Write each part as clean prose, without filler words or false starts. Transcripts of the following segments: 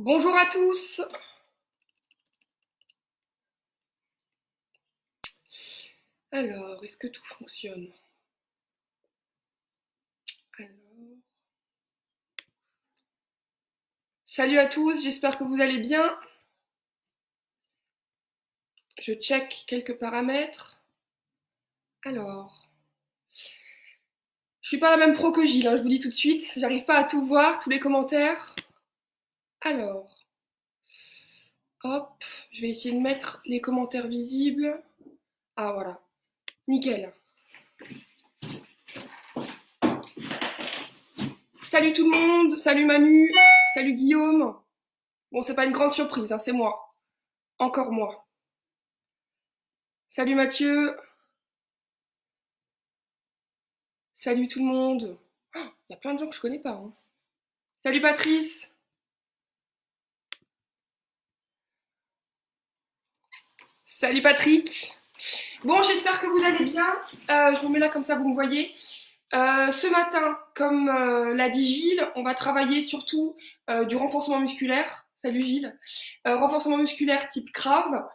Bonjour à tous. Alors, est-ce que tout fonctionne? Alors... Salut à tous, j'espère que vous allez bien. Je check quelques paramètres. Alors... Je suis pas la même pro que Gilles, hein, je vous dis tout de suite. J'arrive pas à tout voir, tous les commentaires. Alors... Hop, je vais essayer de mettre les commentaires visibles. Ah voilà, nickel. Salut tout le monde, salut Manu, salut Guillaume. Bon, c'est pas une grande surprise, hein, c'est moi. Encore moi. Salut Mathieu. Salut tout le monde. Il y a plein de gens que je connais pas, hein. Salut Patrice. Salut Patrick. Bon, j'espère que vous allez bien. Je vous mets là comme ça, vous me voyez. Ce matin, comme l'a dit Gilles, on va travailler surtout du renforcement musculaire. Salut Gilles. Renforcement musculaire type Krav.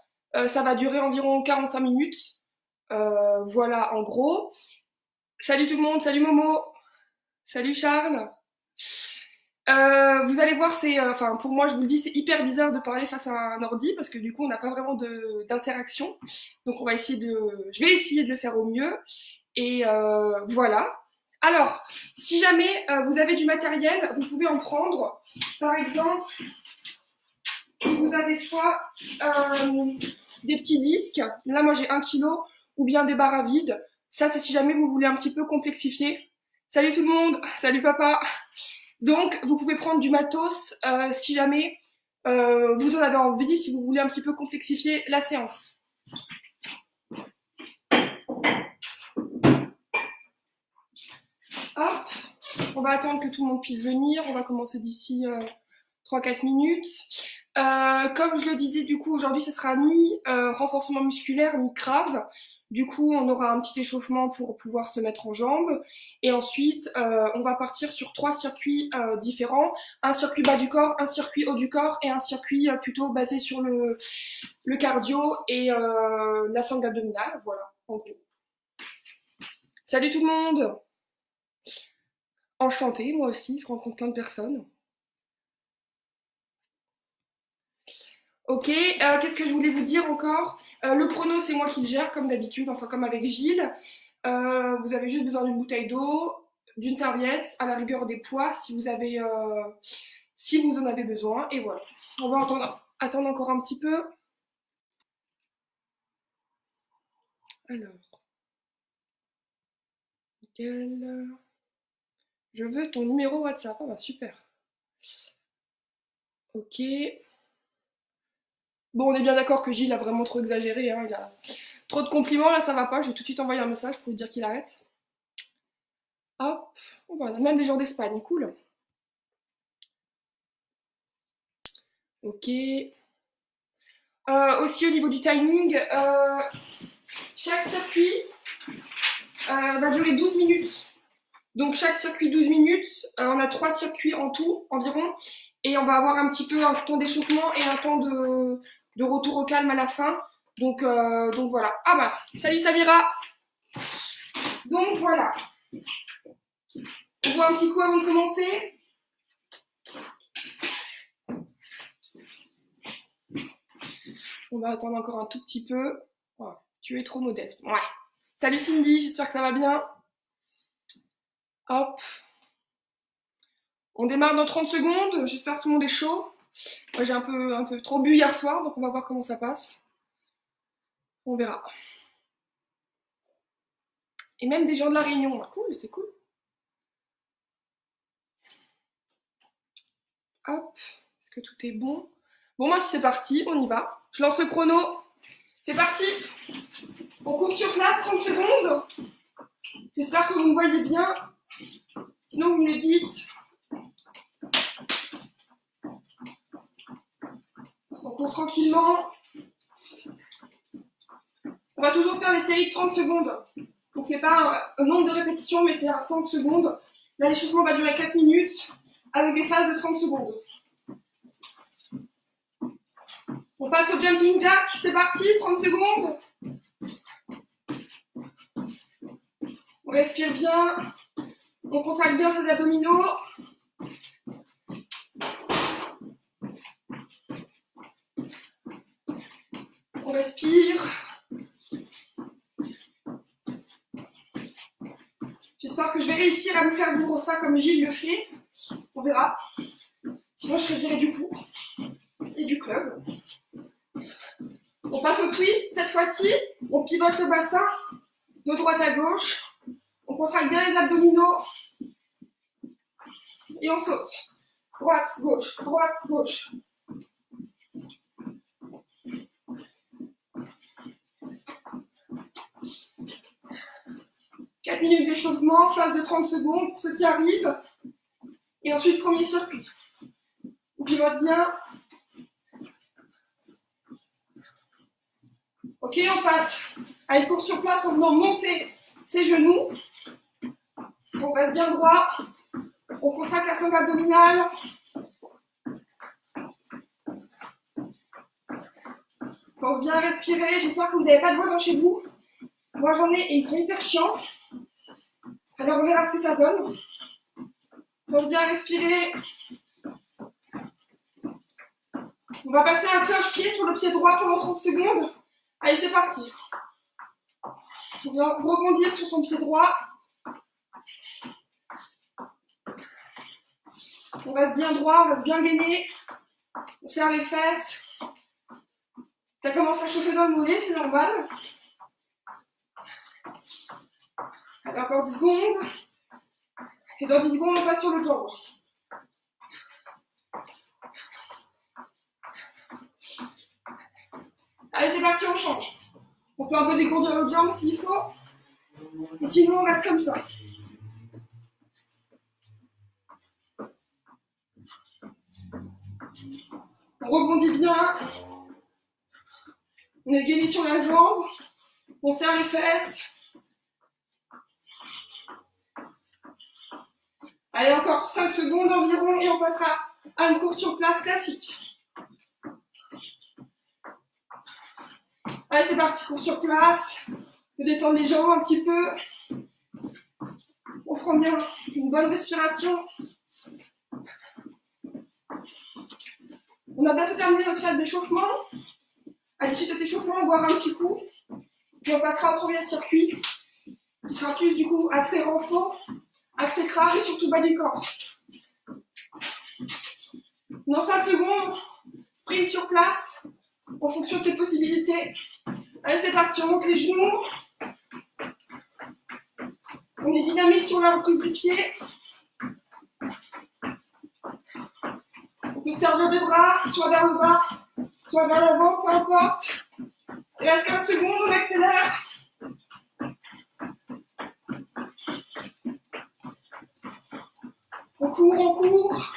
Ça va durer environ 45 minutes. Voilà, en gros. Salut tout le monde. Salut Momo. Salut Charles. Vous allez voir, enfin pour moi, je vous le dis, c'est hyper bizarre de parler face à un ordi parce que du coup, on n'a pas vraiment d'interaction. Donc, je vais essayer de le faire au mieux. Et voilà. Alors, si jamais vous avez du matériel, vous pouvez en prendre. Par exemple, si vous avez soit des petits disques, là moi j'ai 1 kilo, ou bien des barres à vide. Ça, c'est si jamais vous voulez un petit peu complexifier. Salut tout le monde, salut papa. Donc, vous pouvez prendre du matos si jamais vous en avez envie, si vous voulez un petit peu complexifier la séance. Hop, on va attendre que tout le monde puisse venir. On va commencer d'ici 3-4 minutes. Comme je le disais, du coup, aujourd'hui, ce sera mi-renforcement musculaire, mi-Krav. Du coup, on aura un petit échauffement pour pouvoir se mettre en jambes. Et ensuite, on va partir sur 3 circuits différents. Un circuit bas du corps, un circuit haut du corps et un circuit plutôt basé sur le cardio et la sangle abdominale. Voilà, en gros. Salut tout le monde! Enchantée, moi aussi, je rencontre plein de personnes. Ok, qu'est-ce que je voulais vous dire encore? Le chrono, c'est moi qui le gère, comme d'habitude, enfin comme avec Gilles. Vous avez juste besoin d'une bouteille d'eau, d'une serviette, à la rigueur des poids si vous en avez besoin. Et voilà. On va attendre encore un petit peu. Alors. Nickel. Je veux ton numéro WhatsApp. Ah bah super. Ok. Bon, on est bien d'accord que Gilles a vraiment trop exagéré, hein. Il a trop de compliments, là ça va pas. Je vais tout de suite envoyer un message pour lui dire qu'il arrête. Hop. Oh, bah, on a même des gens d'Espagne, cool. Ok. Aussi au niveau du timing, chaque circuit va durer 12 minutes. Donc chaque circuit 12 minutes, on a 3 circuits en tout environ. Et on va avoir un petit peu un temps d'échauffement et un temps de retour au calme à la fin. Donc voilà. Ah bah, salut Samira. Donc voilà. On voit un petit coup avant de commencer. On va attendre encore un tout petit peu. Oh, tu es trop modeste. Ouais. Salut Cindy, j'espère que ça va bien. Hop. On démarre dans 30 secondes. J'espère que tout le monde est chaud. Moi, j'ai un peu trop bu hier soir, donc on va voir comment ça passe. On verra. Et même des gens de la Réunion. Cool, c'est cool. Hop. Est-ce que tout est bon? Bon, moi, c'est parti. On y va. Je lance le chrono. C'est parti. On court sur place, 30 secondes. J'espère que vous me voyez bien. Sinon, vous me le dites. On court tranquillement. On va toujours faire des séries de 30 secondes. Donc, c'est pas un nombre de répétitions, mais c'est à 30 secondes. Là, l'échauffement va durer 4 minutes avec des phases de 30 secondes. On passe au jumping jack, c'est parti, 30 secondes. On respire bien, on contracte bien ses abdominaux. On respire. J'espère que je vais réussir à me faire vivre ça comme Gilles le fait. On verra. Sinon, je serai virée du cours et du club. On passe au twist. Cette fois-ci, on pivote le bassin de droite à gauche. On contracte bien les abdominaux. Et on saute. Droite, gauche, droite, gauche. Quatre minutes d'échauffement, phase de 30 secondes pour ceux qui arrivent. Et ensuite, premier circuit. On pivote bien. Ok, on passe à une course sur place en venant monter ses genoux. On reste bien droit. On contracte la sangle abdominale. On pense bien respirer. J'espère que vous n'avez pas de voisins chez vous. Moi, j'en ai et ils sont hyper chiants. Alors, on verra ce que ça donne. On pense bien respirer. On va passer un cloche-pied sur le pied droit pendant 30 secondes. Allez, c'est parti. On vient rebondir sur son pied droit. On reste bien droit, on reste bien gainé. On serre les fesses. Ça commence à chauffer dans le mollet, c'est normal. Allez, encore 10 secondes. Et dans 10 secondes, on passe sur le jambe. Allez, c'est parti, on change. On peut un peu dégourdir l'autre jambe s'il faut. Et sinon, on reste comme ça. On rebondit bien. On est gainé sur la jambe. On serre les fesses. Allez, encore 5 secondes environ et on passera à une course sur place classique. Allez, c'est parti, course sur place. On détend les jambes un petit peu. On prend bien une bonne respiration. On a bientôt terminé notre phase d'échauffement. À l'issue de cet échauffement, on boira un petit coup. Et on passera au premier circuit, qui sera plus du coup axé renfort, axé crâne et surtout bas du corps. Dans 5 secondes, sprint sur place, en fonction de tes possibilités. Allez, c'est parti, on monte les genoux. On est dynamique sur la reprise du pied. On peut servir des bras, soit vers le bas, soit vers l'avant, peu importe. Il reste 15 secondes, on accélère. On court.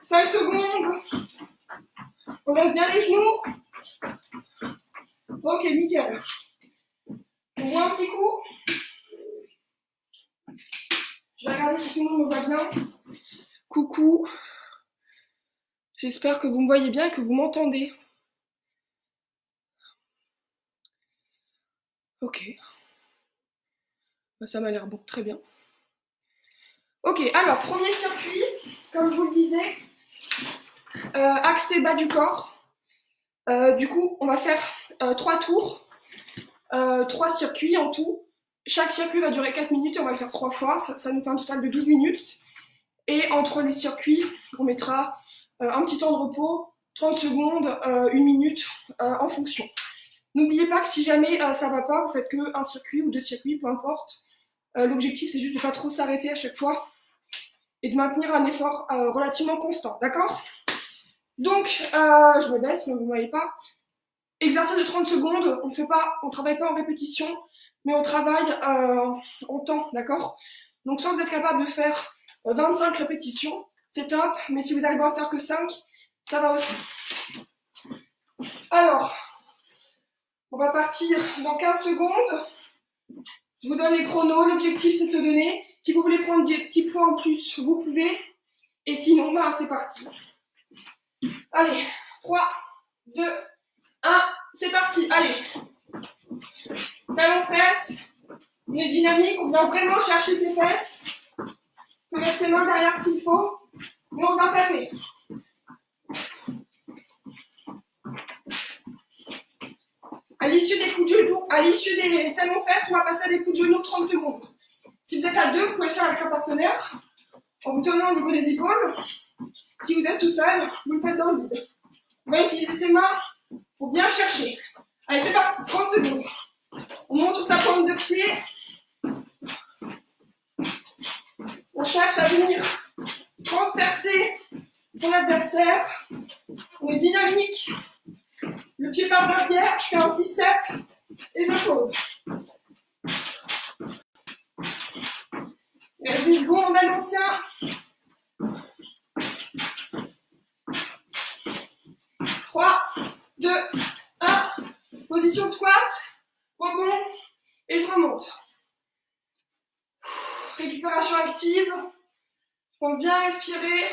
5 secondes. On lève bien les genoux. Ok, nickel. On voit un petit coup. Je vais regarder si tout le monde me voit bien. Coucou. J'espère que vous me voyez bien et que vous m'entendez. Ok. Ça m'a l'air bon, très bien. Ok, alors, premier circuit, comme je vous le disais, axé bas du corps. Du coup, on va faire 3 tours, 3 circuits en tout. Chaque circuit va durer 4 minutes et on va le faire 3 fois. Ça nous fait un total de 12 minutes. Et entre les circuits, on mettra un petit temps de repos, 30 secondes, 1 minute en fonction. N'oubliez pas que si jamais ça va pas, vous faites que un circuit ou 2 circuits, peu importe. L'objectif, c'est juste de ne pas trop s'arrêter à chaque fois et de maintenir un effort relativement constant, d'accord? Donc, je me baisse, ne vous voyez pas. Exercice de 30 secondes, on ne travaille pas en répétition, mais on travaille en temps, d'accord? Donc, soit vous êtes capable de faire 25 répétitions, c'est top, mais si vous n'arrivez à en faire que 5, ça va aussi. Alors, on va partir dans 15 secondes. Je vous donne les chronos, l'objectif c'est de se donner. Si vous voulez prendre des petits points en plus, vous pouvez. Et sinon, c'est parti. Allez, 3, 2, 1, c'est parti. Allez. Talons fesses. On est dynamique, on vient vraiment chercher ses fesses. On peut mettre ses mains derrière s'il faut. Mais on vient taper. À l'issue des coups de genoux, à l'issue des talons fesses, on va passer à des coups de genoux 30 secondes. Si vous êtes à deux, vous pouvez le faire avec un partenaire, en vous tenant au niveau des épaules. Si vous êtes tout seul, vous le faites dans le vide. On va utiliser ses mains pour bien chercher. Allez, c'est parti, 30 secondes. On monte sur sa pointe de pied. On cherche à venir transpercer son adversaire. On est dynamique. Le pied par l'arrière, je fais un petit step et je pose. Il reste 10 secondes, on a le maintien. 3, 2, 1. Position de squat, rebond et je remonte. Récupération active. Je pense bien respirer.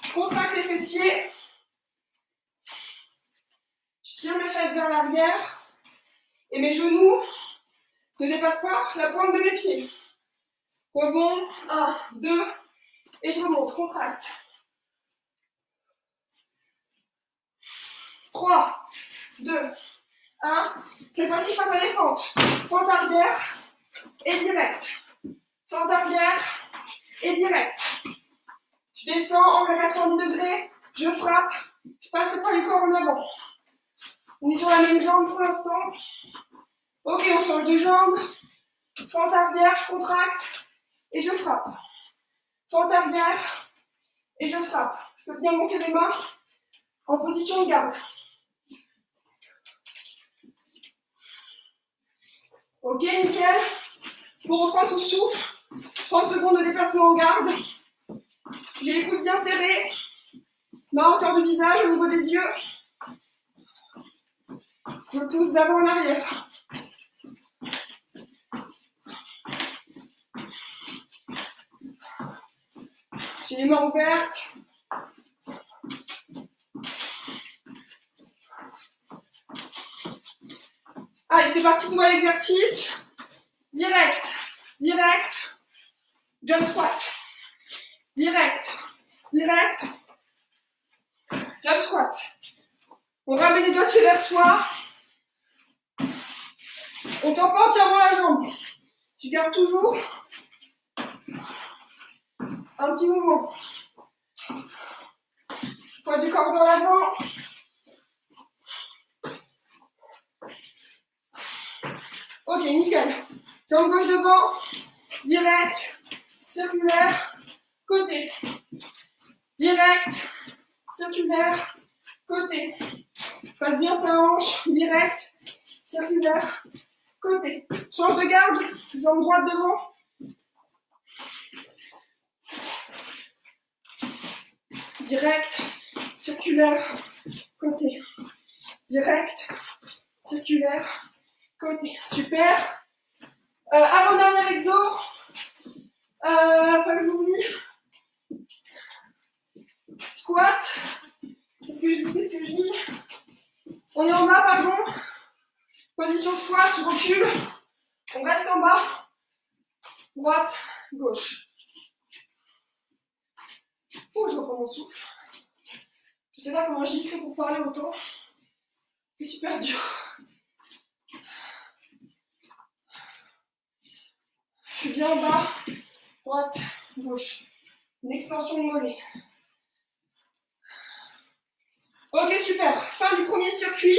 Je contracte les fessiers. Je tire mes fesses vers l'arrière. Et mes genoux ne dépassent pas la pointe de mes pieds. Rebond, 1, 2, et je remonte, je contracte. 3, 2, 1. Cette fois-ci, je passe à des fentes. Fente arrière et direct. Fente arrière et direct. Je descends, angle à 90 degrés, je frappe, je passe le poids du corps en avant. On est sur la même jambe pour l'instant. Ok, on change de jambe. Fente arrière, je contracte et je frappe. Fente arrière et je frappe. Je peux bien monter les mains en position de garde. Ok, nickel. Pour reprendre son souffle, 30 secondes de déplacement en garde. J'ai les coudes bien serrés. Main en hauteur du visage, au niveau des yeux. Je pousse d'avant en arrière. J'ai les mains ouvertes. Allez, c'est parti pour l'exercice. Direct, direct, jump squat. Direct, direct, jump squat. On ramène les doigts de pied vers soi. On tend pas entièrement la jambe. Je garde toujours un petit mouvement. Poids du corps vers l'avant. Ok, nickel. Jambe gauche devant. Direct, circulaire, côté. Direct, circulaire, côté. Passe bien sa hanche. Direct, circulaire, côté. Change de garde. Jambe droite devant. Direct, circulaire, côté. Direct, circulaire, côté. Super. Avant-dernier exo. Pas que j'oublie. Squat. Qu'est-ce que je dis? On est en bas, pardon. Position de squat, je recule. On reste en bas. Droite, gauche. Oh, je reprends mon souffle. Je sais pas comment j'ai fait pour parler autant. C'est super dur. Je suis bien en bas. Droite, gauche. Une extension de mollet. Ok, super. Fin du premier circuit.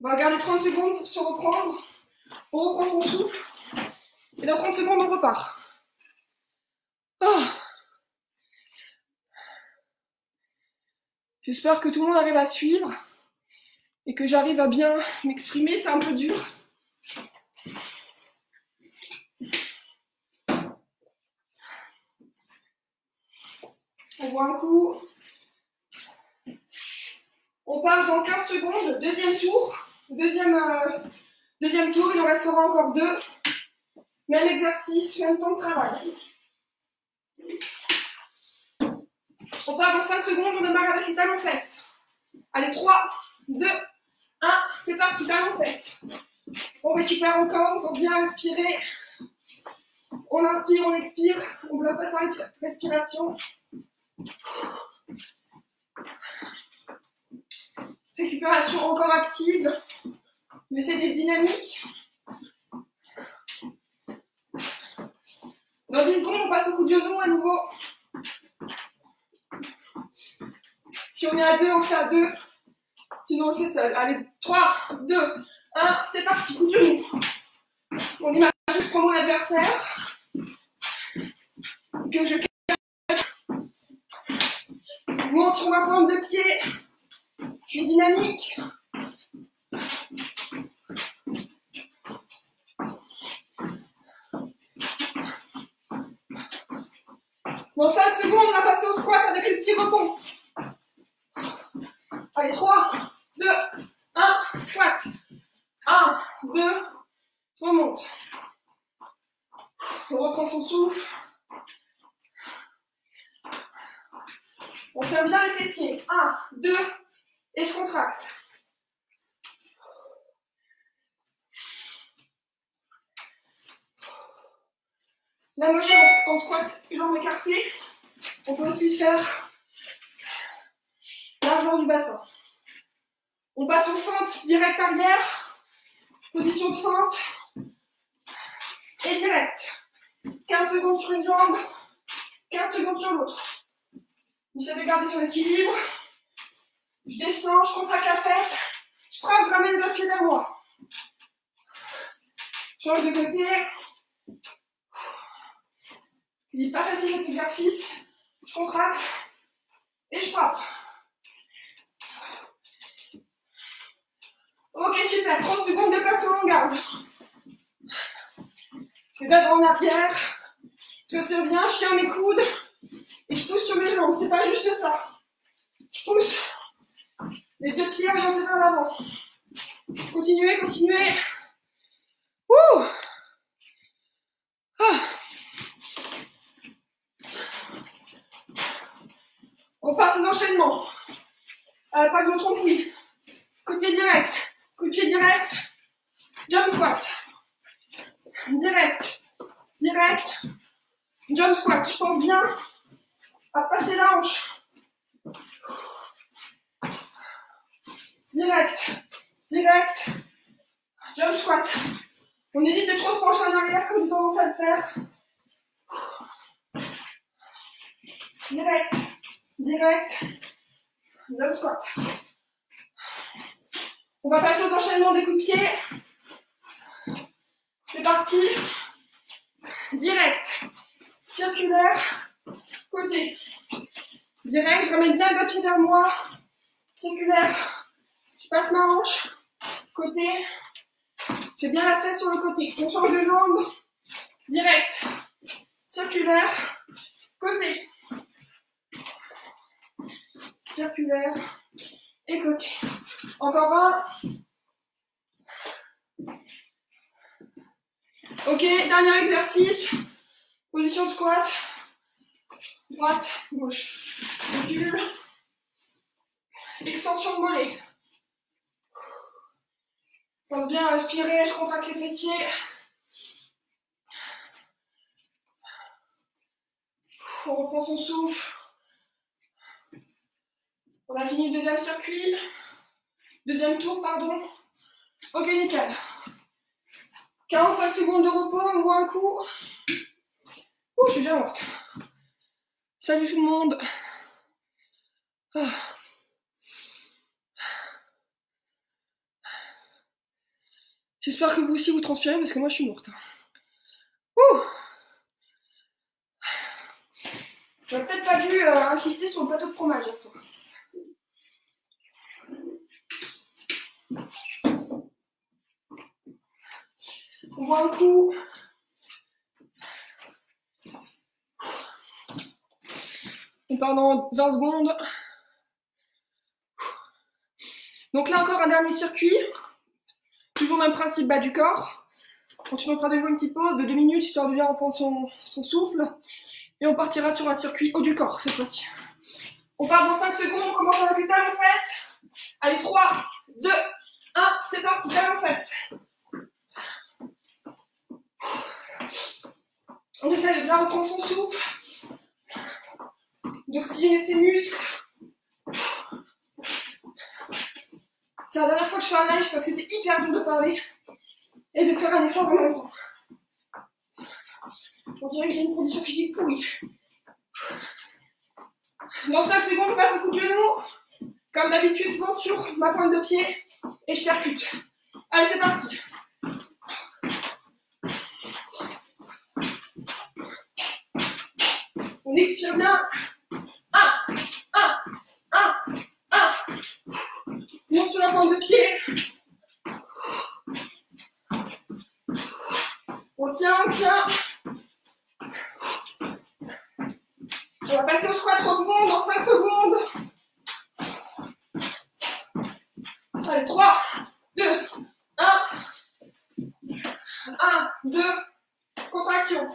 On va garder 30 secondes pour se reprendre. On reprend son souffle. Et dans 30 secondes, on repart. Oh. J'espère que tout le monde arrive à suivre et que j'arrive à bien m'exprimer. C'est un peu dur. On voit un coup. On part dans 15 secondes. Deuxième tour. Deuxième tour. Il en restera encore 2. Même exercice, même temps de travail. On part dans 5 secondes. On démarre avec les talons fesses. Allez, 3, 2, 1, c'est parti, talons fesses. On récupère encore, on peut bien respirer. On inspire, on expire, on bloque pas sa respiration. Récupération encore active, mais c'est des dynamiques. Dans 10 secondes, on passe au coup de genou à nouveau. Si on est à 2, on fait à 2. Sinon, on le fait seul. Allez, 3, 2, 1, c'est parti, coup de genou. On imagine que je prends mon adversaire, que je monte sur ma plante de pied. Je suis dynamique. Dans 5 secondes, on va passer au squat avec le petit rebond. Allez, 3, 2, 1, squat. 1, 2, je remonte. On reprend son souffle. On serre bien les fessiers. 1, 2, et je contracte. La motion en squat, jambes écartées. On peut aussi le faire largement du bassin. On passe aux fentes direct arrière. Position de fente. Et direct. 15 secondes sur une jambe. 15 secondes sur l'autre. J'essaie de garder son équilibre. Je descends, je contracte la fesse. Je frappe, je ramène le pied vers moi. Je change de côté. Il n'est pas facile cet exercice. Je contracte et je frappe. Ok, super. 30 secondes de placement en garde. Je vais d'abord en arrière. Je respire bien, je tiens mes coudes et je pousse sur mes jambes. C'est pas juste ça. Je pousse les deux pieds orientés vers l'avant. Continuez, continuez. Ouh! Ah. On passe aux enchaînements. Pas que je me trompe, oui. Coup de pied direct. Coup de pied direct. Jump squat. Direct. Direct. Jump squat. Je pense bien à passer la hanche. Direct. Direct. Jump squat. On évite de trop se pencher en arrière comme j'ai tendance à le faire. Direct. Direct. Jump squat. On va passer aux enchaînements des coups de pied. C'est parti. Direct. Circulaire. Côté. Direct, je ramène bien le pied vers moi. Circulaire. Je passe ma hanche. Côté. J'ai bien la fesse sur le côté. On change de jambe. Direct. Circulaire. Côté. Circulaire. Et côté. Encore un. Ok, dernier exercice. Position de squat. Droite, gauche. Recule. Extension de mollet. Je pense bien à respirer, je contracte les fessiers. On reprend son souffle. On a fini le deuxième circuit. Deuxième tour, pardon. Ok, nickel. 45 secondes de repos, on voit un coup. Ouh, je suis déjà morte. Salut tout le monde. Ah. J'espère que vous aussi vous transpirez parce que moi je suis morte. Ouh. J'aurais peut-être pas dû insister sur le plateau de fromage hier soir. On voit un coup. On part dans 20 secondes. Donc là encore un dernier circuit. Toujours le même principe, bas du corps. Ensuite on fera de nouveau une petite pause de 2 minutes histoire de bien reprendre son souffle. Et on partira sur un circuit haut du corps cette fois-ci. On part dans 5 secondes, on commence avec les talons aux fesses. Allez, 3, 2, 1, c'est parti, talons fesses. On essaie de bien reprendre son souffle, d'oxygéner ses muscles. C'est la dernière fois que je fais un live parce que c'est hyper dur de parler et de faire un effort en même temps. On dirait que j'ai une condition physique pourrie. Dans 5 secondes, on passe un coup de genou. Comme d'habitude, je monte sur ma pointe de pied et je percute. Allez, c'est parti. On expire bien. 1, 1, 1, 1. On monte sur la pointe de pied. On tient, on tient. On va passer au squat rebond dans 5 secondes. Allez, 3, 2, 1. 1, 2, contraction.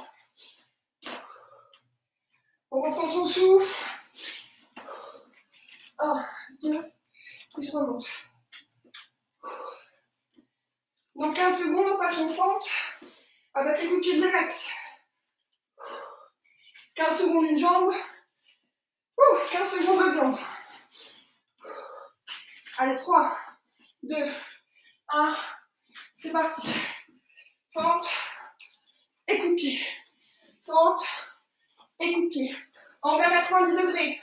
On reprend son souffle. 1, 2, puis je remonte. Dans 15 secondes, on passe en fente avec les coups de pied directs. 15 secondes une jambe. 15 secondes l'autre jambe. Allez, 3, 2, 1. C'est parti. Fente et coup de pied. Fente et coup de pied. Envers 90 degrés.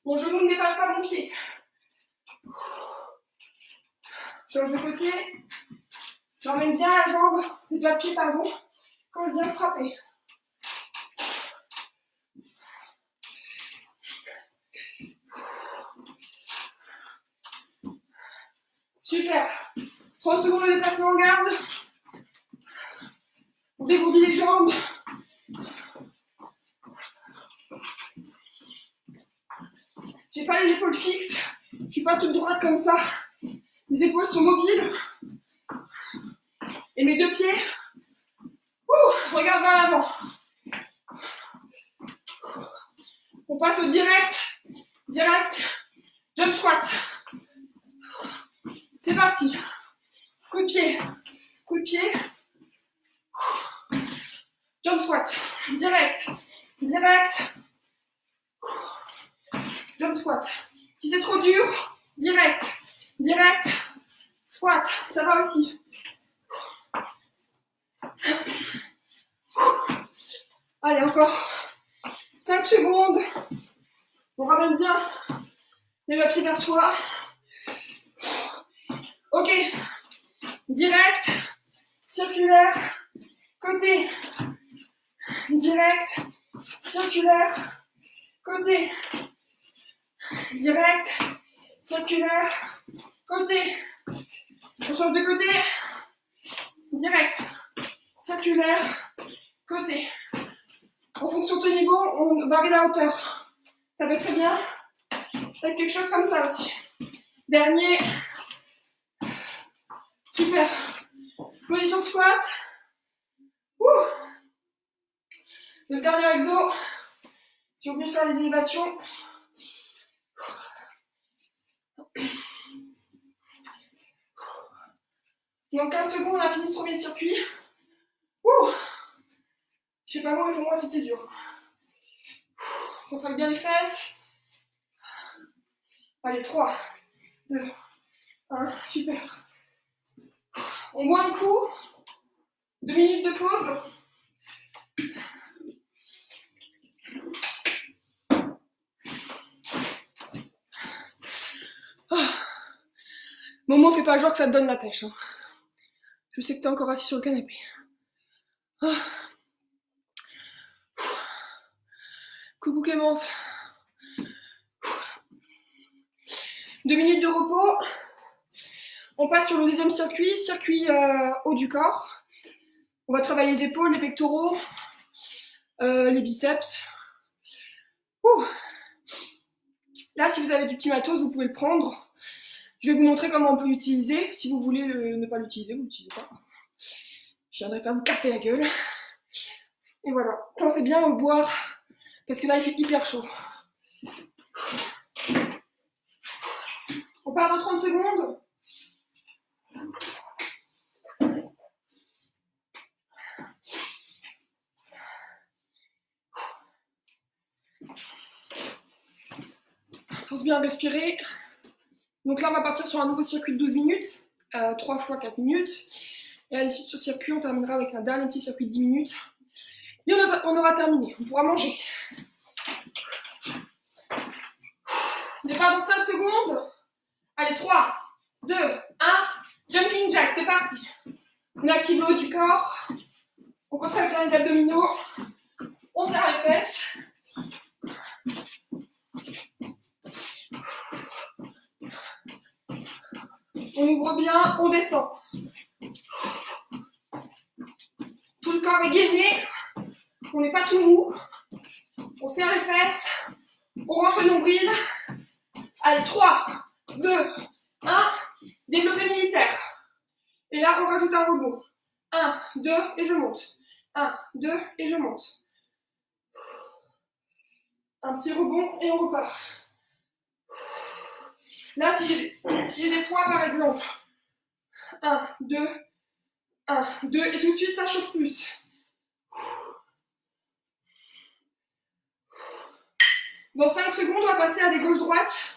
Mon genou ne dépasse pas mon pied. Change de côté. J'emmène bien la jambe, le doigt de pied, pardon, quand je viens frapper. Super. 30 secondes de déplacement en garde. On dégourdit les jambes. J'ai pas les épaules fixes. Je suis pas toute droite comme ça. Mes épaules sont mobiles. Et mes deux pieds, regarde vers l'avant. On passe au direct, jump squat. C'est parti. Coup de pied, jump squat. Direct, jump squat. Si c'est trop dur, direct, squat, ça va aussi. Allez, encore 5 secondes. On ramène bien les pieds vers soi. Ok. Direct, circulaire, côté. Direct, circulaire, côté. Direct, circulaire, côté. On change de côté. Direct, circulaire, côté. En fonction de ton niveau, on varie la hauteur. Ça peut très bien être quelque chose comme ça aussi. Dernier. Super. Position de squat. Le dernier exo. J'ai oublié de faire les élévations. Et en 15 secondes, on a fini ce premier circuit. Je sais pas moi, mais pour moi, c'était dur. Contracte bien les fesses. Allez, 3, 2, 1, super. On boit un coup. 2 minutes de pause. Momo, fais pas genre que ça te donne la pêche. Hein. Je sais que t'es encore assis sur le canapé. Coucou Clémence. 2 minutes de repos. On passe sur le deuxième circuit, haut du corps. On va travailler les épaules, les pectoraux, les biceps. Là, si vous avez du petit matos, vous pouvez le prendre. Je vais vous montrer comment on peut l'utiliser. Si vous voulez ne pas l'utiliser, vous l'utilisez pas. Je viendrai pas vous casser la gueule. Et voilà, pensez bien à boire, parce que là, il fait hyper chaud. On part dans 30 secondes. Pense bien respirer. Donc là, on va partir sur un nouveau circuit de 12 minutes, 3 fois 4 minutes. Et à l'issue de ce circuit, on terminera avec un dernier petit circuit de 10 minutes. Et on aura terminé. On pourra manger. Départ dans 5 secondes. Allez, 3, 2, 1. Jumping jack, c'est parti. On active le haut du corps. On contracte bien les abdominaux. On serre les fesses. On ouvre bien, on descend. Tout le corps est gainé. On n'est pas tout mou. On serre les fesses. On rentre le nombril. Allez, 3, 2, 1. Développé militaire. Et là, on rajoute un rebond. 1, 2, et je monte. 1, 2, et je monte. Un petit rebond et on repart. Là, si j'ai des poids, par exemple. 1, 2, 1, 2, et tout de suite, ça chauffe plus. Dans 5 secondes, on va passer à des gauche-droite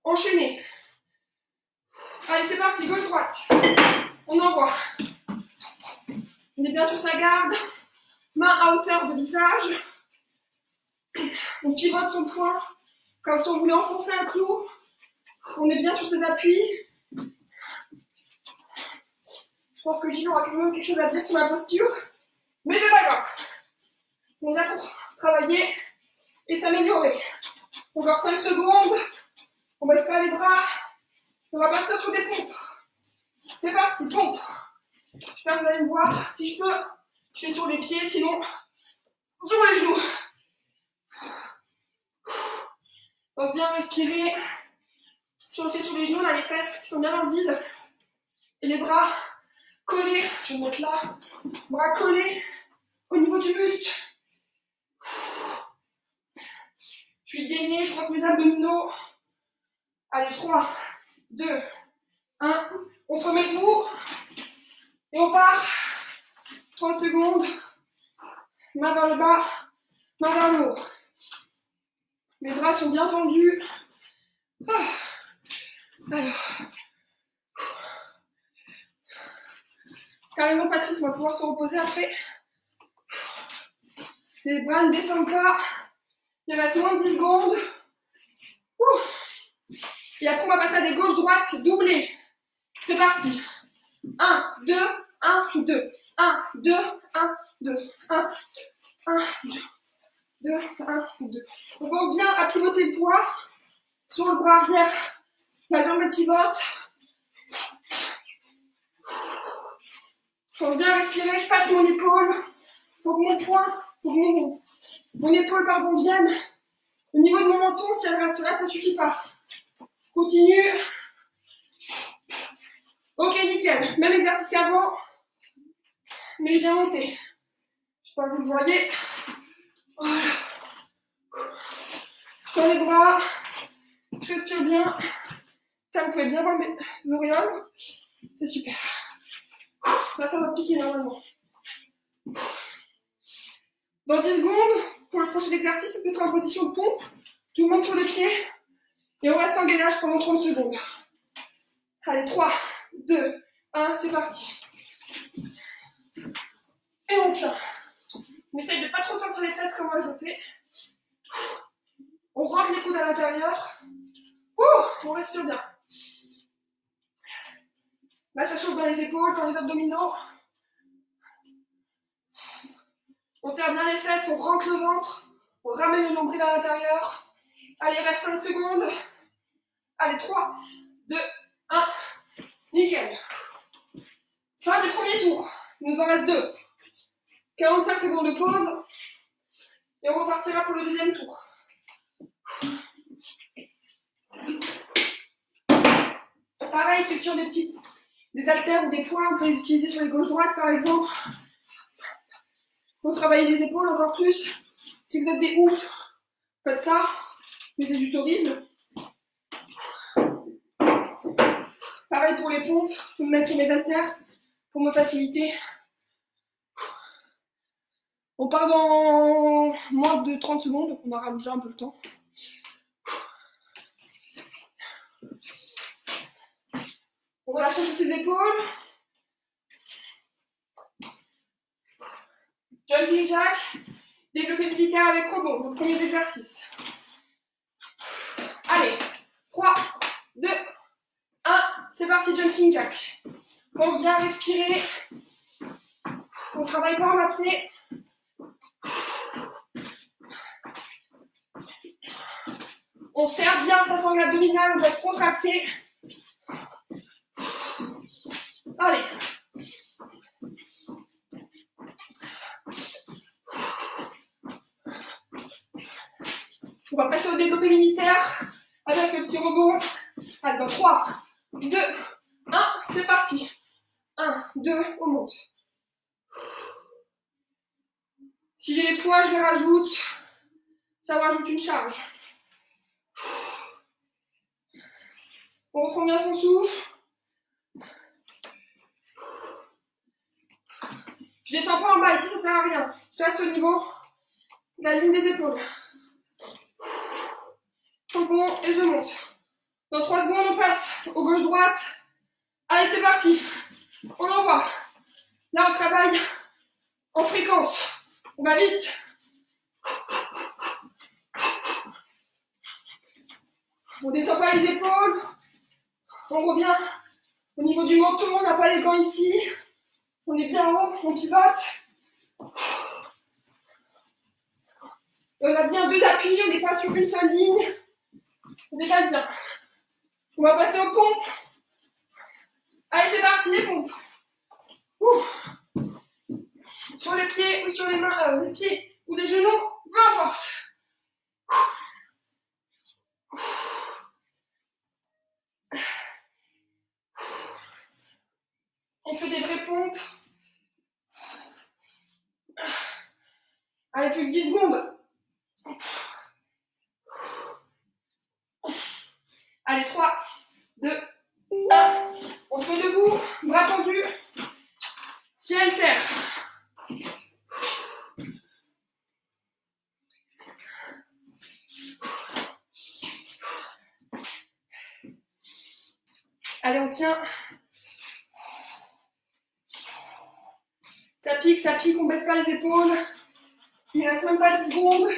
enchaînées. Allez, c'est parti, gauche-droite. On envoie. On est bien sur sa garde. Main à hauteur de visage. On pivote son poing, comme si on voulait enfoncer un clou. On est bien sur ses appuis. Je pense que Gilles aura quand même quelque chose à dire sur ma posture. Mais c'est pas grave. On est là pour travailler et s'améliorer. Encore 5 secondes. On baisse pas les bras. On va partir sur des pompes. C'est parti, pompe. J'espère que vous allez me voir. Si je peux, je fais sur les pieds, sinon sur les genoux. Pense bien respirer. Si on le fait sur les genoux, on a les fesses qui sont bien dans le vide. Et les bras collés. Je vais me mettre là. Bras collés au niveau du buste. Je suis gainée, je crois que mes abdominaux. Allez, 3, 2, 1. On se remet debout. Et on part. 30 secondes. Main vers le bas, main vers le haut. Les bras sont bien tendus. Alors. T'as raison, Patrice, on va pouvoir se reposer après. Les bras ne descendent pas. Il reste moins de 10 secondes. Et après, on va passer à des gauches-droites doublées. C'est parti. 1, 2, 1, 2. 1, 2, 1, 2. 1, 1, 2, 1, 2. On pense bien à pivoter le poids sur le bras arrière. La jambe elle pivote. Faut bien respirer, je passe mon épaule. Faut que mon poing, faut que mon épaule vienne au niveau de mon menton. Si elle reste là, ça suffit pas. Continue. Ok, nickel. Même exercice qu'avant, mais je viens monter. Je sais pas si vous le voyez. Voilà. Je tends les bras. Je respire bien. Ça, vous pouvez bien voir mes auréoles. C'est super. Là, ça va piquer normalement. Dans 10 secondes, pour le prochain exercice, on peut être en position de pompe. Tout le monde sur les pieds. Et on reste en gainage pendant 30 secondes. Allez, 3, 2, 1, c'est parti. Et on tient. On essaye de ne pas trop sentir les fesses comme moi je le fais. On rentre les coudes à l'intérieur. On respire bien. Là, ça chauffe dans les épaules, dans les abdominaux. On serre bien les fesses, on rentre le ventre. On ramène le nombril à l'intérieur. Allez, reste 5 secondes. Allez, 3, 2, 1. Nickel. Fin du premier tour. Il nous en reste 2. 45 secondes de pause. Et on repartira pour le deuxième tour. Pareil, ceux qui ont des haltères ou des poids, on peut les utiliser sur les gauches-droites par exemple. Pour travailler les épaules encore plus. Si vous êtes des oufs, faites ça. Mais c'est juste horrible. Pareil pour les pompes, je peux me mettre sur mes haltères pour me faciliter. On part dans moins de 30 secondes, on a rallongé un peu le temps. On relâche un peu ses épaules. Jumping jack, développé militaire avec rebond, donc premiers exercices. Allez, 3, 2, 1, c'est parti, jumping jack. Pense bien à respirer. On ne travaille pas en apnée. On serre bien sa sangle abdominale, on doit être contracté. Allez. On va passer au développé militaire avec le petit rebond. Allez, 3, 2, 1, c'est parti. 1, 2, on monte. Si j'ai les poids, je les rajoute. Ça me rajoute une charge. On reprend bien son souffle. Je descends pas en bas, ici ça sert à rien. Je reste au niveau de la ligne des épaules. Rebond et je monte. Dans 3 secondes, on passe au gauche-droite. Allez, c'est parti. On envoie. Là, on travaille en fréquence. On va vite. On descend pas les épaules. On revient au niveau du menton. On n'a pas les gants ici. On est bien haut. On pivote. On a bien 2 appuis. On n'est pas sur une seule ligne. On décale bien. On va passer aux pompes. Allez, c'est parti, les pompes. Ouh. Sur les pieds ou sur les mains, les pieds ou les genoux, peu importe. On fait des vraies pompes. Allez, plus que 10 secondes. Allez, 3, 2, 1. On se met debout, bras tendus. Ciel, terre. Allez, on tient. Ça pique, on baisse pas les épaules. Il ne reste même pas 10 secondes.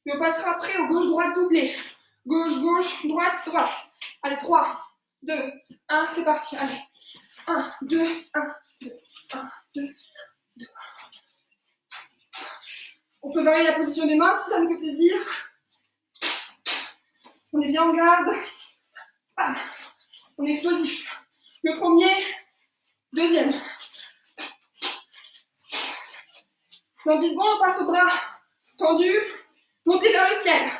Et on passera après au gauche-droite doublé. Gauche, gauche, droite, droite. Allez, 3, 2, 1, c'est parti. Allez, 1, 2, 1, 2, 1, 2, 2. On peut varier la position des mains si ça nous fait plaisir. On est bien en garde. Bam. On est explosif. Le premier, deuxième. Dans 10 secondes, on passe au bras tendu. Montez vers le ciel.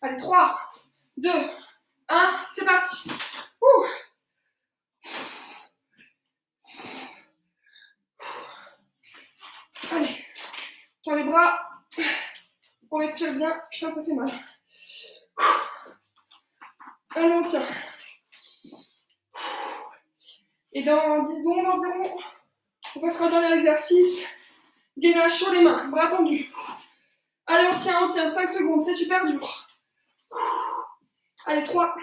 Allez, 3, 2, 1, c'est parti. Ouh. Allez, tends les bras. On respire bien. Putain, ça fait mal. Allez, on tient. Et dans 10 secondes environ, on passera au dernier exercice. Gainage sur les mains, bras tendus. Allez, on tient, 5 secondes, c'est super dur. Allez, 3,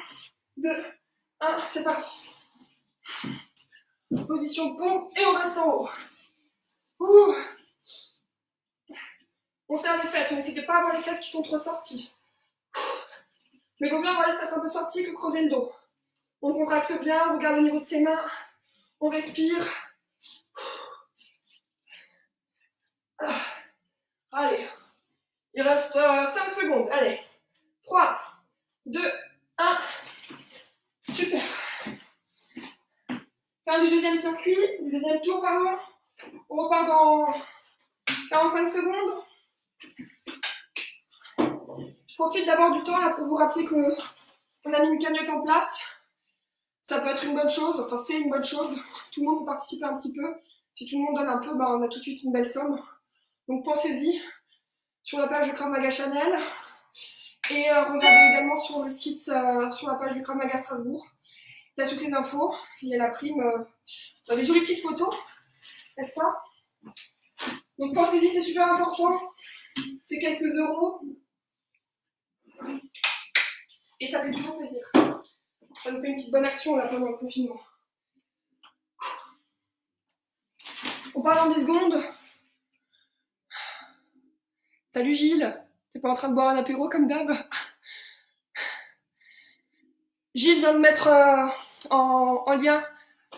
2, 1, c'est parti. Position de pompe et on reste en haut. Ouh. On serre les fesses, on essaie de ne pas avoir les fesses qui sont trop sorties. Mais il vaut mieux avoir les fesses un peu sorties que creuser le dos. On contracte bien, on regarde au niveau de ses mains, on respire. Allez, il reste 5 secondes. Allez, 3, 2, 1. Super. Fin du deuxième circuit, du deuxième tour, pardon. On repart dans 45 secondes. Je profite d'avoir du temps là pour vous rappeler que on a mis une cagnotte en place. Ça peut être une bonne chose, enfin c'est une bonne chose. Tout le monde peut participer un petit peu. Si tout le monde donne un peu, bah, on a tout de suite une belle somme. Donc pensez-y. Sur la page de Krav Maga Chanel. Et regardez également sur le site, sur la page du Krav Maga Strasbourg. Il y a toutes les infos. Il y a la prime, des jolies petites photos, n'est-ce pas? Donc pensez-y, c'est super important. C'est quelques euros. Et ça fait toujours plaisir. Ça nous fait une petite bonne action là pendant le confinement. On part dans 10 secondes. Salut Gilles, t'es pas en train de boire un apéro comme d'hab? Gilles vient de mettre en lien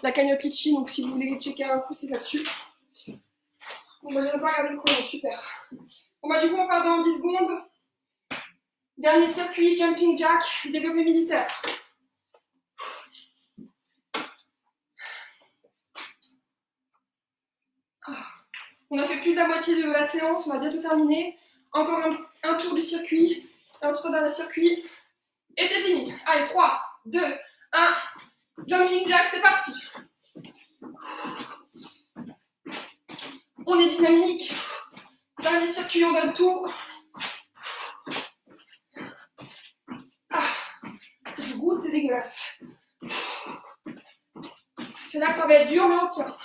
la cagnotte Litchi, donc si vous voulez checker un coup, c'est là-dessus. Bon, moi j'aime pas regarder le chrono, super. Bon bah du coup on part dans 10 secondes. Dernier circuit, jumping jack, développé militaire. On a fait plus de la moitié de la séance, on a bientôt terminé. Encore un tour du circuit, ensuite dans le circuit. Et c'est fini. Allez, 3, 2, 1. Jumping jack, c'est parti. On est dynamique. Dernier circuit, on donne tout. Ah, je goûte, c'est dégueulasse. C'est là que ça va être dur, mais on tient.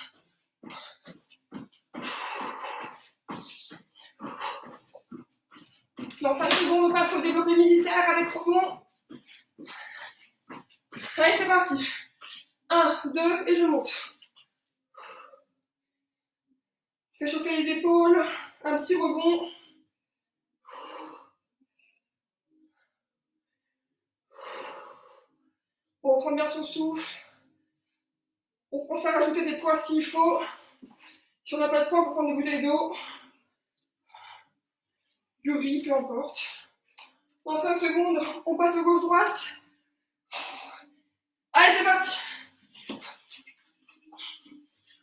Dans 5 secondes, on passe au développé militaire avec rebond. Allez, c'est parti. 1, 2, et je monte. Je fais chauffer les épaules, un petit rebond. On reprend bien son souffle. On pense à rajouter des poids s'il faut. Si on n'a pas de poids, on peut prendre des bouteilles d'eau. Du riz, peu importe. Dans 5 secondes, on passe au gauche-droite. Allez, c'est parti.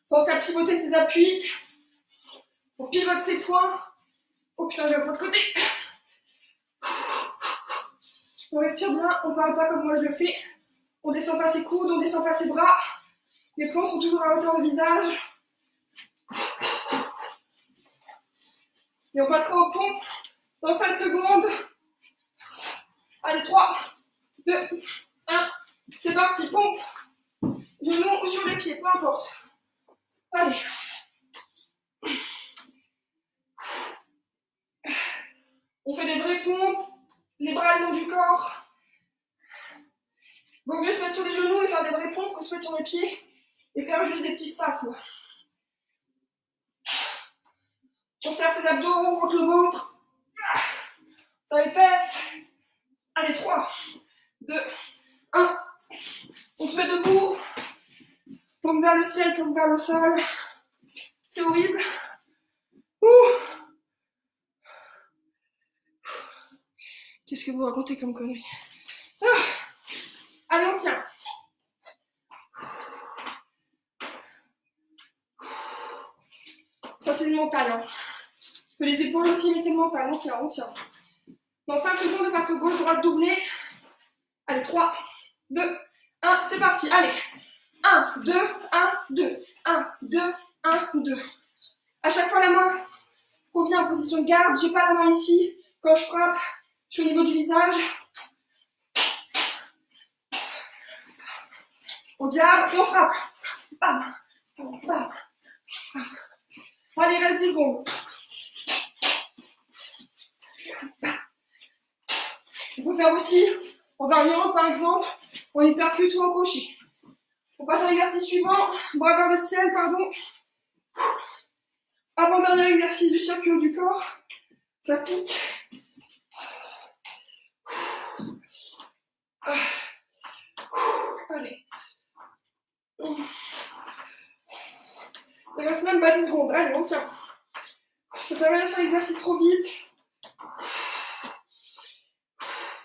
Pense à pivoter ses appuis. On pivote ses poings. Oh putain, j'ai un point de côté. On respire bien, on parle pas comme moi je le fais. On descend pas ses coudes, on descend pas ses bras. Les poings sont toujours à hauteur du visage. Et on passera au pont dans 5 secondes. Allez, 3, 2, 1. C'est parti, pompe. Genoux ou sur les pieds, peu importe. Allez. On fait des vraies pompes, les bras le long du corps. Vaut mieux se mettre sur les genoux et faire des vraies pompes que se mettre sur les pieds et faire juste des petits spasmes. On serre ses abdos, on monte le ventre. Ça les fesses. Allez, 3, 2, 1. On se met debout. Paume vers le ciel, paume vers le sol. C'est horrible. Ouh. Qu'est-ce que vous racontez comme connerie? Ah. Allez, on tient. Ça, c'est le mental. Hein. Je fais les épaules aussi, mais c'est le mental. On tient, on tient. Dans 5 secondes, on passe au gauche, droite, doublé. Allez, 3, 2, 1. C'est parti. Allez. 1, 2, 1, 2. 1, 2, 1, 2. À chaque fois, la main revient en position de garde. J'ai pas la main ici. Quand je frappe, je suis au niveau du visage. On jab et on frappe. Bam, bam, bam. Allez, il reste 10 secondes. On peut faire aussi en variante, par exemple, en hypercute ou en crochet. On passe à l'exercice suivant. Bras vers le ciel, pardon. Avant-dernier exercice du circuit haut du corps. Ça pique. Allez. Il reste même pas 10 secondes. Allez, on tient. Ça sert à rien de faire l'exercice trop vite.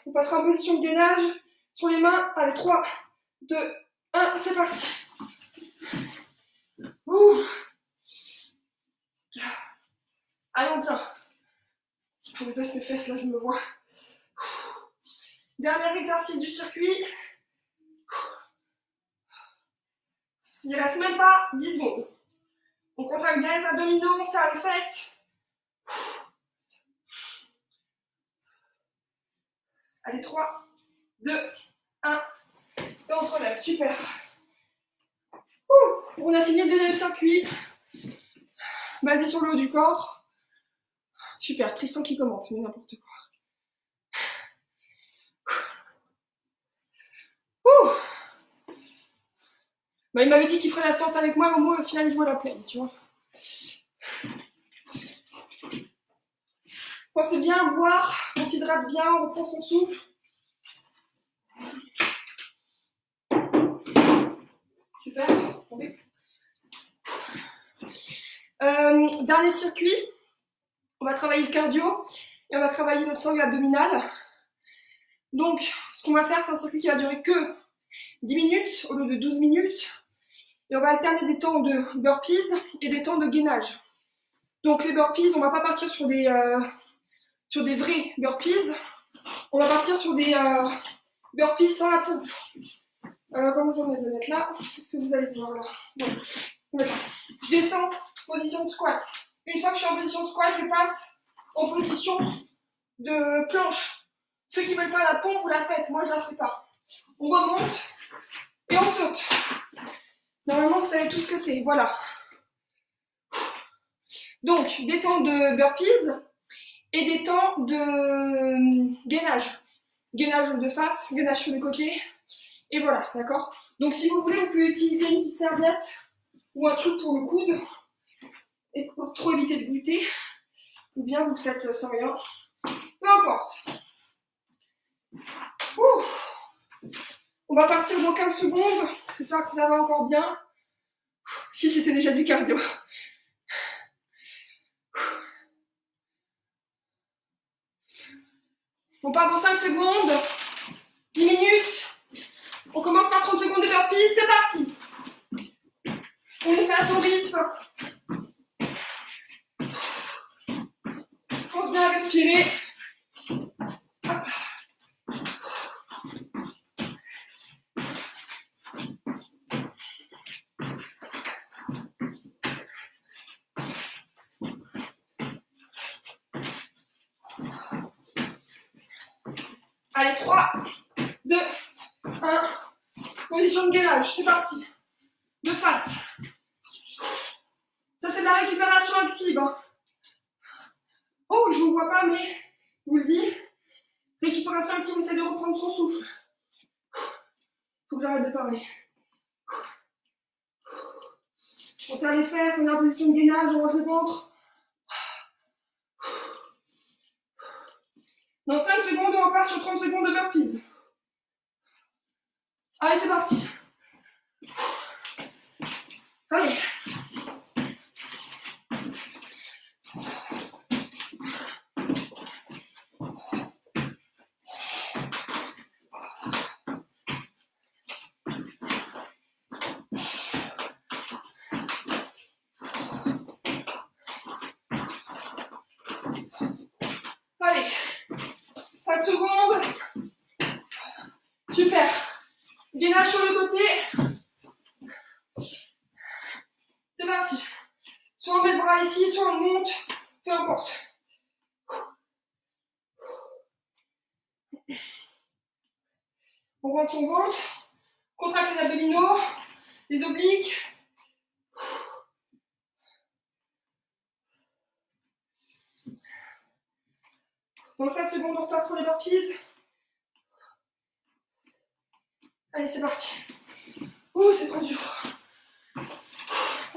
On passera en position de gainage sur les mains. Allez, 3, 2, 1, c'est parti. Ouh. Allez, on tient. Faut que je baisse mes fesses, là, je me vois. Dernier exercice du circuit. Il reste même pas 10 secondes. On contracte bien les abdominaux, on serre les fesses. Allez, 3, 2, 1. Et on se relève, super. On a fini le deuxième circuit. Basé sur le haut du corps. Super, Tristan qui commente, mais n'importe quoi. Bah, il m'avait dit qu'il ferait la séance avec moi, mais moi au final je vois la play, tu vois. Pensez bien à boire, on s'hydrate bien, on reprend son souffle. Super, dernier circuit, on va travailler le cardio et on va travailler notre sangle abdominale. Donc, ce qu'on va faire, c'est un circuit qui va durer que 10 minutes au lieu de 12 minutes. Et on va alterner des temps de burpees et des temps de gainage. Donc les burpees, on va pas partir sur des vrais burpees. On va partir sur des burpees sans la pompe. Comment je vais les mettre là? Qu'est-ce que vous allez voir là? Bon. Je descends, position de squat. Une fois que je suis en position de squat, je passe en position de planche. Ceux qui veulent faire la pompe, vous la faites. Moi, je la ferai pas. On remonte et on saute. Normalement, vous savez tout ce que c'est. Voilà. Donc, des temps de burpees et des temps de gainage. Gainage de face, gainage sur le côté. Et voilà, d'accord? Donc, si vous voulez, vous pouvez utiliser une petite serviette ou un truc pour le coude et pour trop éviter de gluter. Ou bien vous le faites sans rien. Peu importe. On va partir dans 15 secondes. J'espère que ça va encore bien. Si c'était déjà du cardio. On part dans 5 secondes. 10 minutes. On commence par 30 secondes de burpees. C'est parti. On les fait à son rythme. Pense bien à respirer. Hop. Allez, 3, 2, 1. Position de gainage, c'est parti. De face. Ça, c'est de la récupération active. Oh, je ne vous vois pas, mais je vous le dis. Récupération active, on essaie de reprendre son souffle. Faut que j'arrête de parler. On serre les fesses, on est en position de gainage, on rentre le ventre. Dans 5 secondes, on repart sur 30 secondes de burpees. Allez, c'est parti. Allez. Allez. 5 secondes. Super. Gainage sur le côté. C'est parti. Soit on met le bras ici, soit on monte. Peu importe. On rentre son ventre. Contracte les abdominaux. Les obliques. Dans 5 secondes, on repart pour les burpees. Allez, c'est parti. Ouh, c'est trop dur.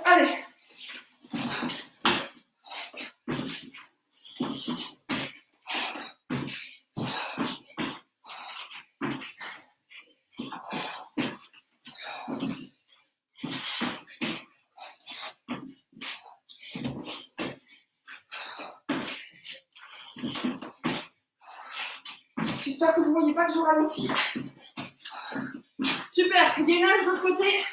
Allez. J'espère que vous ne voyez pas que je ralentis. Super, gainage de l'autre côté.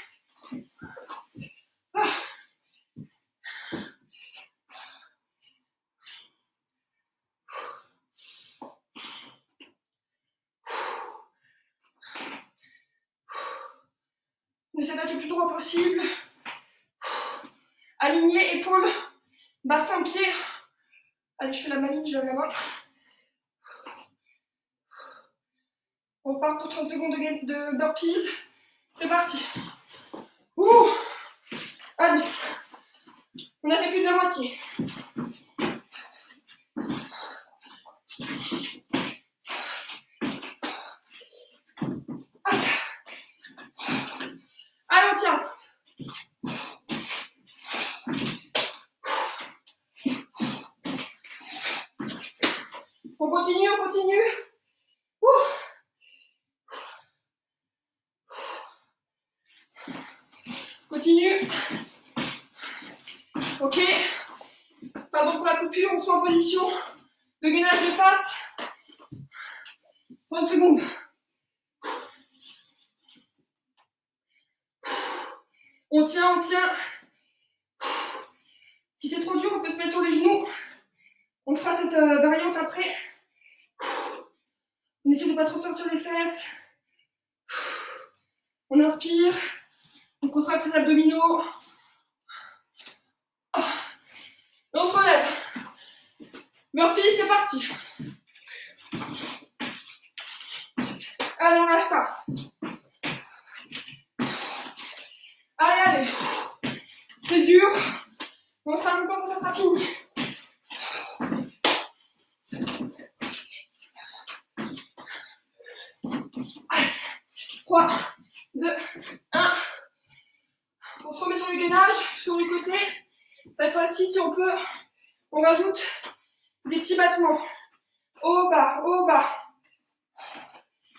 On essaie d'être le plus droit possible. Aligné, épaules, bassin, pied. Allez, je fais la maligne, je lève la main. On part pour 30 secondes de burpees. C'est parti. Ouh. Allez. On a fait plus de la moitié. Allez, on tient. On continue, on continue. Ouh. Continue. Ok. Pardon pour la coupure, on se met en position de gainage de face. 30 secondes. On tient, on tient. Si c'est trop dur, on peut se mettre sur les genoux. On fera cette variante après. On essaie de ne pas trop sortir les fesses. On inspire. On contracte ses abdominaux. Et on se relève. Burpee, c'est parti. Allez, on lâche pas. Allez, allez. C'est dur. On sera même pas quand ça sera fini. 3, 2, 1. On se remet sur le gainage, sur le côté. Cette fois-ci, si on peut, on rajoute des petits battements. Haut, bas, haut, bas.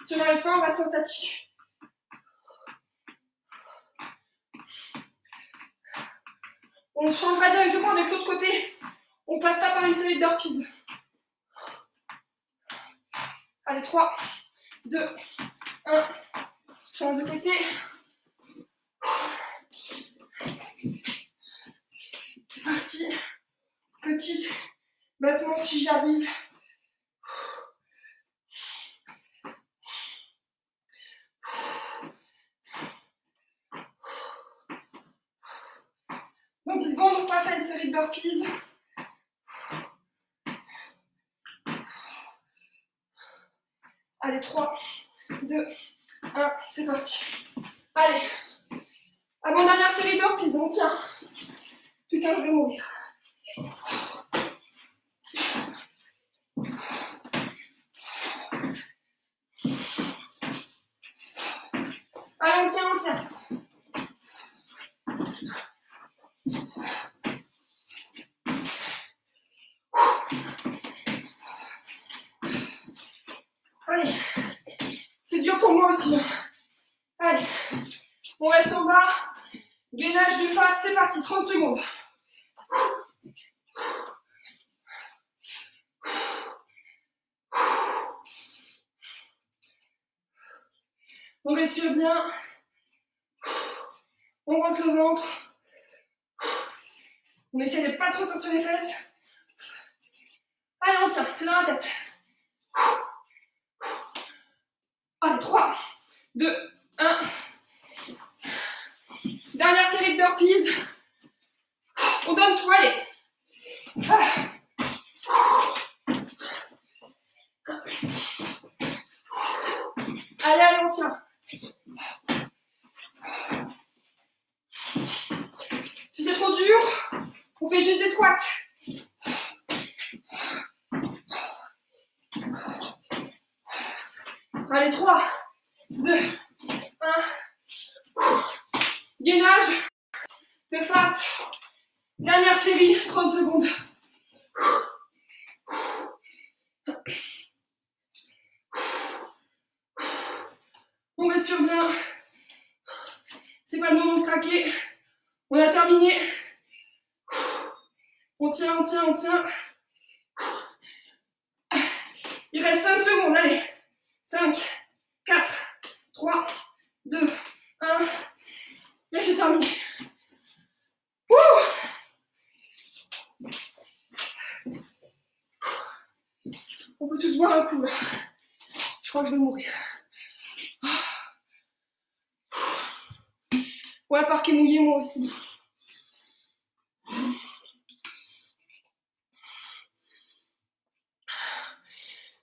Si on n'arrive pas, on reste en statique. On changera directement avec l'autre côté. On passe pas par une série de burpees. Allez, 3, 2, 1. Change de côté. C'est parti. Petit battement si j'y arrive. Dans 10 secondes, on passe à une série de burpees. Allez, 3, 2, 1, c'est parti. Allez. Avant-dernière série de burpees, on tient. Putain, je vais mourir. Allez, on tient, on tient. Allez. C'est dur pour moi aussi. Allez. On reste en bas. Gainage de face, c'est parti. 30 secondes. On respire bien. On rentre le ventre. On essaie de pas trop sortir les fesses. Allez, on tient. C'est dans la tête. Allez, 3, 2, 1. Dernière série de burpees. On donne tout, allez. Allez, allez, on tient. Si c'est trop dur, on fait juste des squats. Allez, 3, 2, 1. Gainage de face. Dernière série, 30 secondes. On respire bien. C'est pas le moment de craquer. On a terminé. On tient, on tient, on tient. Il reste 5 secondes, allez. 5, 4, 3, 2, 1. Et c'est terminé. Ouh. On peut tous boire un coup là. Je crois que je vais mourir. Ouais, parquet mouillé, moi aussi.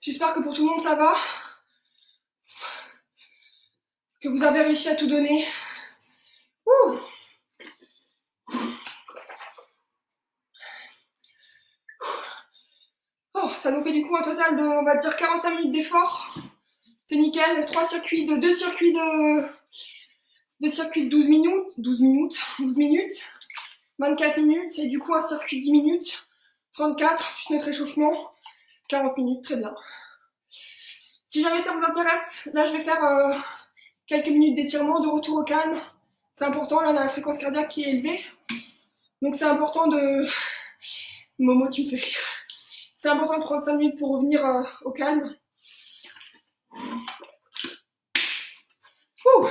J'espère que pour tout le monde ça va. que vous avez réussi à tout donner. Ouh. Oh, ça nous fait du coup un total de, on va dire, 45 minutes d'effort. C'est nickel. 2 circuits de 12 minutes, 24 minutes, et du coup un circuit 10 minutes, 34, plus notre échauffement, 40 minutes, très bien. Si jamais ça vous intéresse, là je vais faire quelques minutes d'étirement, de retour au calme. C'est important, là on a la fréquence cardiaque qui est élevée. Donc c'est important de... Momo, tu me fais rire. C'est important de prendre 5 minutes pour revenir au calme. Ouh.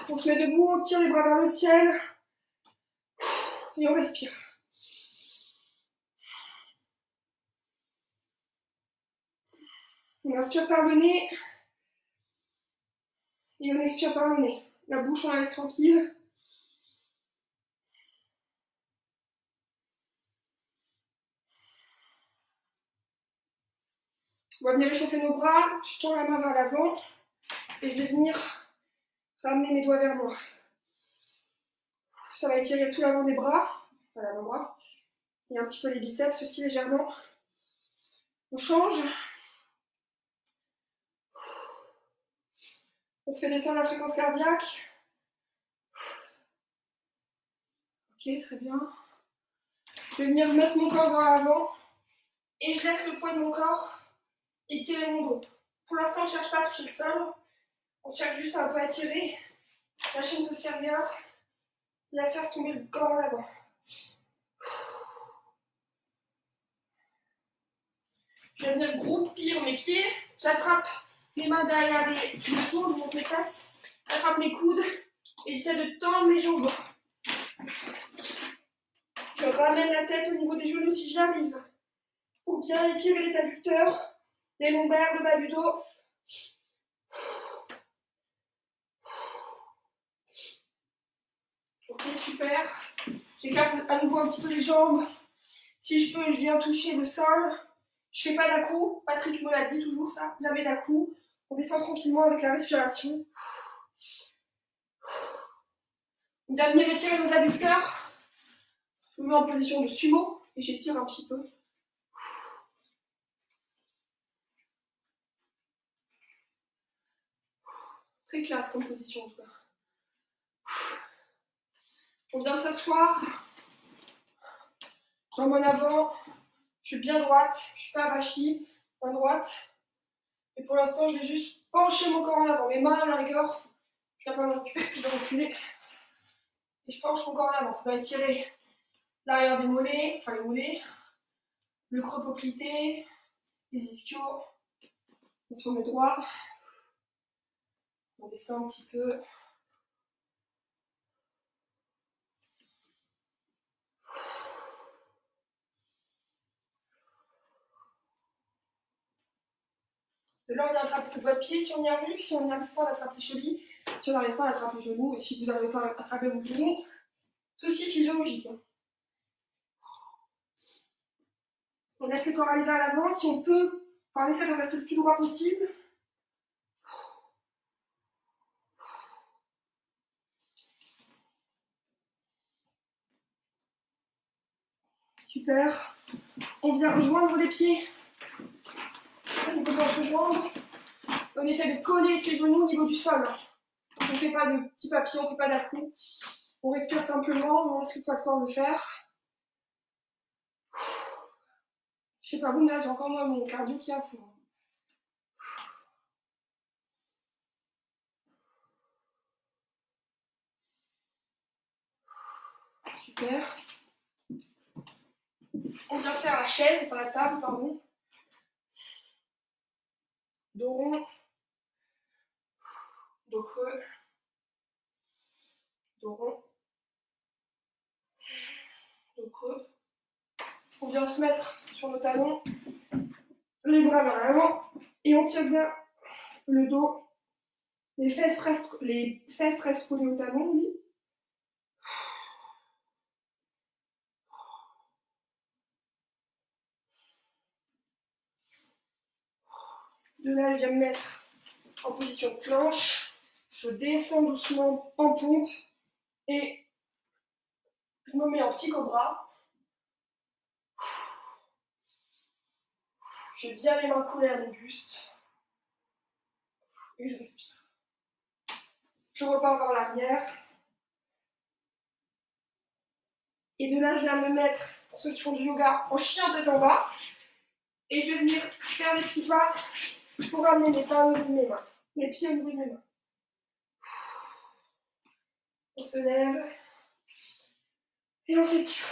On se met debout, on tire les bras vers le ciel et on respire. On inspire par le nez et on expire par le nez. La bouche, on la laisse tranquille. On va venir échauffer nos bras. Je tends la main vers l'avant et je vais venir ramener mes doigts vers moi. Ça va étirer tout l'avant des bras, enfin l'avant-bras, et un petit peu les biceps aussi légèrement. On change. On fait descendre la fréquence cardiaque. Ok, très bien. Je vais venir mettre mon corps vers l'avant et je laisse le poids de mon corps étirer mon dos. Pour l'instant, on ne cherche pas à toucher le sol. On cherche juste un peu à tirer la chaîne postérieure et à faire tomber le corps en avant. Je vais venir groupir mes pieds. J'attrape mes mains derrière les... Je me tourne, je monte mes fesses. J'attrape mes coudes et j'essaie de tendre mes jambes. Je ramène la tête au niveau des genoux si j'y arrive. Pour bien étirer les adducteurs, les lombaires, le bas du dos. Ok, super. J'écarte à nouveau un petit peu les jambes. Si je peux, je viens toucher le sol. Je fais pas d'à-coups. Patrick me l'a dit toujours ça, jamais d'à-coups. On descend tranquillement avec la respiration. On vient venir étirer nos adducteurs. Je me mets en position de sumo et j'étire un petit peu. Très classe comme position en tout cas. On vient s'asseoir. Jambes en avant. Je suis bien droite. Je ne suis pas avachie. Bien droite. Et pour l'instant, je vais juste pencher mon corps en avant. Mes mains à la rigueur, je ne vais pas m'en occuper, je vais reculer. Et je penche mon corps en avant. Ça va étirer l'arrière des mollets, enfin les mollets, le creux poplité, les ischios. On se remet droit. On descend un petit peu. De là, on vient attraper ce doigt de pied si on y arrive. Si on n'y arrive pas, on attrape les chevilles. Si on n'arrive pas, on attrape les genoux. Et si vous n'arrivez pas à attraper vos genoux, c'est aussi physiologique. On laisse le corps aller vers l'avant. Si on peut, on essaie de rester le plus droit possible. Super. On vient rejoindre les pieds. On peut pas rejoindre. On essaie de coller ses genoux au niveau du sol. On ne fait pas de petits papillons, on ne fait pas d'à-coups. On respire simplement, on laisse le poids de corps le faire. Je sais pas vous, mais là j'ai encore moi mon cardio qui est à fond. Super. On vient faire la chaise, enfin la table, pardon. Dos rond, dos creux, dos rond, dos creux. On vient se mettre sur nos talons, les bras vers l'avant, et on tire bien le dos. Les fesses restent collées au talon, oui. De là, je viens me mettre en position de planche. Je descends doucement en pompe et je me mets en petit cobra. J'ai bien les mains collées à mon buste. Et je respire. Je repars vers l'arrière. Et de là, je viens me mettre, pour ceux qui font du yoga, en chien tête en bas. Et je vais venir faire des petits pas pour ramener mes pas au bout de mes mains. Mes pieds au bout de mes mains. On se lève. Et on s'étire.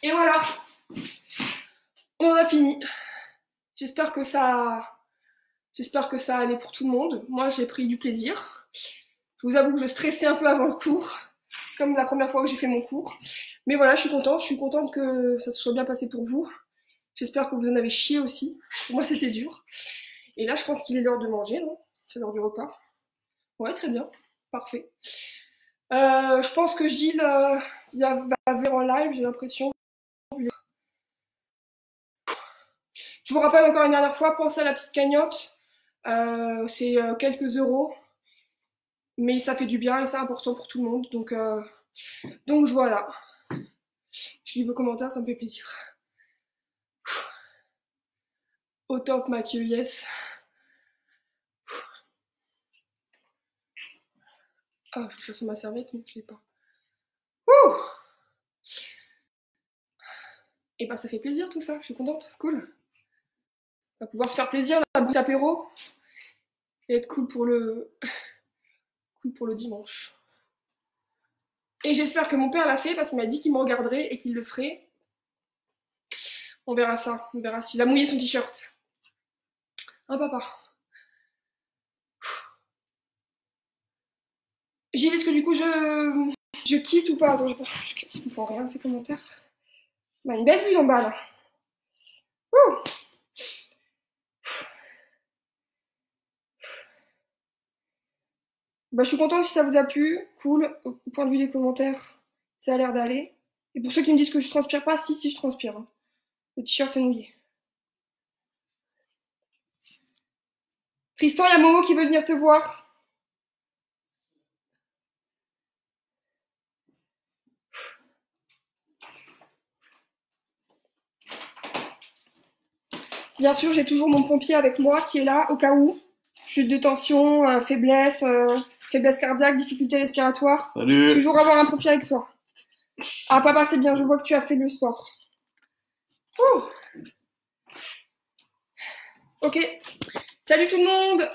Et voilà. On en a fini. J'espère que ça allait pour tout le monde. Moi, j'ai pris du plaisir. Je vous avoue que je stressais un peu avant le cours, comme la première fois que j'ai fait mon cours. Mais voilà, je suis contente que ça se soit bien passé pour vous. J'espère que vous en avez chié aussi. Pour moi, c'était dur. Et là, je pense qu'il est l'heure de manger, non? C'est l'heure du repas. Ouais, très bien. Parfait. Je pense que Gilles va venir en live, j'ai l'impression. Je vous rappelle encore une dernière fois, pensez à la petite cagnotte. C'est quelques euros. Mais ça fait du bien et c'est important pour tout le monde. Donc voilà. Je lis vos commentaires, ça me fait plaisir. Au top, Mathieu, yes. Ah, je cherche ma serviette, mais je l'ai pas. Ouh! Et ben ça fait plaisir tout ça, je suis contente, cool. On va pouvoir se faire plaisir, la bouffe apéro. Et être cool pour le dimanche. Et j'espère que mon père l'a fait parce qu'il m'a dit qu'il me regarderait et qu'il le ferait. On verra ça, on verra s'il a mouillé son t-shirt. Hein, papa? Gilles, est-ce que du coup je quitte ou pas? Attends, je comprends rien ces commentaires. Bah, une belle vue en bas là. Ouh! Bah, je suis contente si ça vous a plu. Cool. Au point de vue des commentaires, ça a l'air d'aller. Et pour ceux qui me disent que je transpire pas, si je transpire. Hein. Le t-shirt est mouillé. Tristan, il y a Momo qui veut venir te voir. Bien sûr, j'ai toujours mon pompier avec moi qui est là au cas où. Chute de tension, faiblesse cardiaque, difficulté respiratoire. Salut. Toujours avoir un pompier avec soi. Ah papa, c'est bien, je vois que tu as fait le sport. Ouh. Ok. Salut tout le monde.